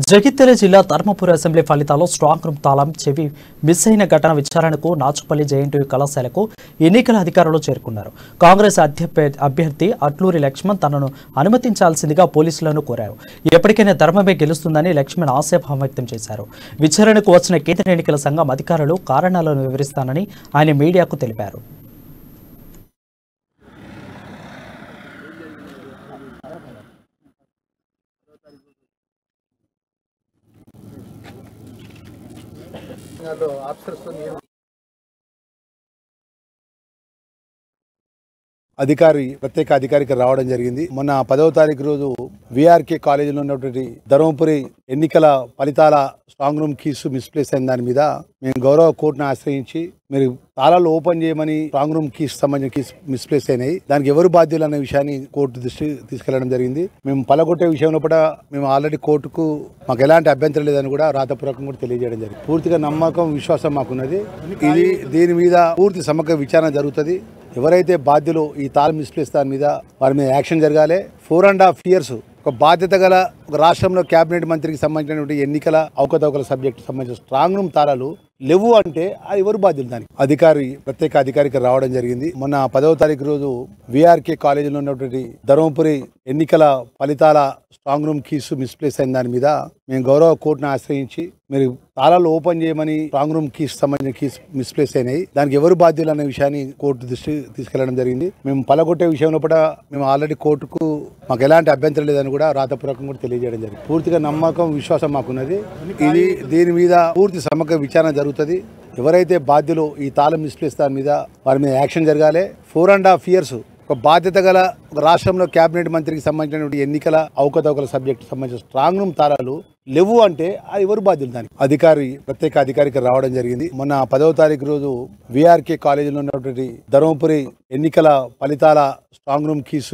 జగిత్యాల జిల్లా ధర్మపురి అసెంబ్లీ ఫలితాల్లో strong room తాళం చెవి మిస్ అయిన ఘటన విచారణకు నాచుపల్లి జేఎన్టీయూ కళాశాలకు ఎన్నికల అధికారులు చేరుకున్నారు. కాంగ్రెస్ అభ్యర్థి అట్లూరి లక్ష్మణ్ తనను అనుమతించాల్సిందిగా పోలీసులను కోరారు. ఎప్పటికైనా ధర్మమే గెలుస్తుందని లక్ష్మణ్ ఆశాభావం వ్యక్తం చేశారు. విచారణకు వచ్చిన కేంద్ర ఎన్నికల సంఘం అధికారులు కారణాలను వివరిస్తానని ఆయన మీడియాకు తెలిపారు. ప్రత్యేక అధికారికి రావడం జరిగింది. మొన్న 10వ తారీఖు రోజు విఆర్కే కాలేజీలో ఉన్నటువంటి ధర్మపురి ఎన్నికల ఫలితాల స్ట్రాంగ్ రూమ్ కీస్ మిస్ప్లేస్ అయిన దాని మీద మేము గౌరవ కోర్టును ఆశ్రయించి మీరు తాళాలు ఓపెన్ చేయమని స్ట్రాంగ్ రూమ్ కీస్ సంబంధించిన కీస్ మిస్ప్లేస్ అయినాయి, దానికి ఎవరు బాధ్యులు అనే విషయాన్ని కోర్టు దృష్టి తీసుకెళ్లడం జరిగింది. మేము పలగొట్టే విషయంలో కూడా మేము ఆల్రెడీ కోర్టుకు మాకు ఎలాంటి అభ్యంతరం లేదని కూడా రాతపూర్వకంగా కూడా తెలియజేయడం జరిగింది. పూర్తిగా నమ్మకం విశ్వాసం మాకున్నది. దీని మీద పూర్తి సమగ్ర విచారణ జరుగుతుంది. ఎవరైతే బాధ్యులు ఈ తాళం మిస్ప్లేస్ దాని మీద వారి మీద యాక్షన్ జరగాలి. 4.5 years ఒక బాధ్యత గల ఒక రాష్ట్రంలో కేబినెట్ మంత్రికి సంబంధించినటువంటి ఎన్నికల అవకతవకల సబ్జెక్టు సంబంధించిన స్ట్రాంగ్ రూమ్ తాళాలు లేవు అంటే అది ఎవరు బాధ్యులు దానికి ప్రత్యేక అధికారికి రావడం జరిగింది. మొన్న 10వ తారీఖు రోజు విఆర్కే కాలేజీలో ఉన్నటువంటి ధర్మపురి ఎన్నికల ఫలితాల స్ట్రాంగ్ రూమ్ కీస్ మిస్ప్లేస్ అయిన దాని మీద మేము గౌరవ కోర్టును ఆశ్రయించి మీరు తాళాలు ఓపెన్ చేయమని స్ట్రాంగ్ రూమ్ కీస్ సంబంధించిన కీస్ మిస్ప్లేస్ అయినాయి, దానికి ఎవరు బాధ్యులు అనే విషయాన్ని కోర్టు దృష్టి తీసుకెళ్లడం జరిగింది. మేము పలగొట్టే విషయంలో కూడా మేము ఆల్రెడీ కోర్టుకు మాకు ఎలాంటి అభ్యంతరం లేదని కూడా రాతపూర్వకంగా కూడా తెలియజేయడం జరిగింది. పూర్తిగా నమ్మకం విశ్వాసం మాకున్నది. దీని మీద పూర్తి సమగ్ర విచారణ జరుగుతుంది. ఎవరైతే బాధ్యులు ఈ తాళం మిస్ప్లేస్ దాని మీద వారి మీద యాక్షన్ జరగాలి. 4.5 years ఒక బాధ్యత గల ఒక రాష్ట్రంలో కేబినెట్ మంత్రికి సంబంధించినటువంటి ఎన్నికల అవకతవకల సబ్జెక్టు సంబంధించిన స్ట్రాంగ్ రూమ్ తాళాలు లేవు అంటే అది ఎవరు బాధ్యులు దానికి ప్రత్యేక అధికారికి రావడం జరిగింది. మొన్న 10వ తారీఖు రోజు విఆర్కే కాలేజీలో ఉన్నటువంటి ధర్మపురి ఎన్నికల ఫలితాల స్ట్రాంగ్ రూమ్ కీస్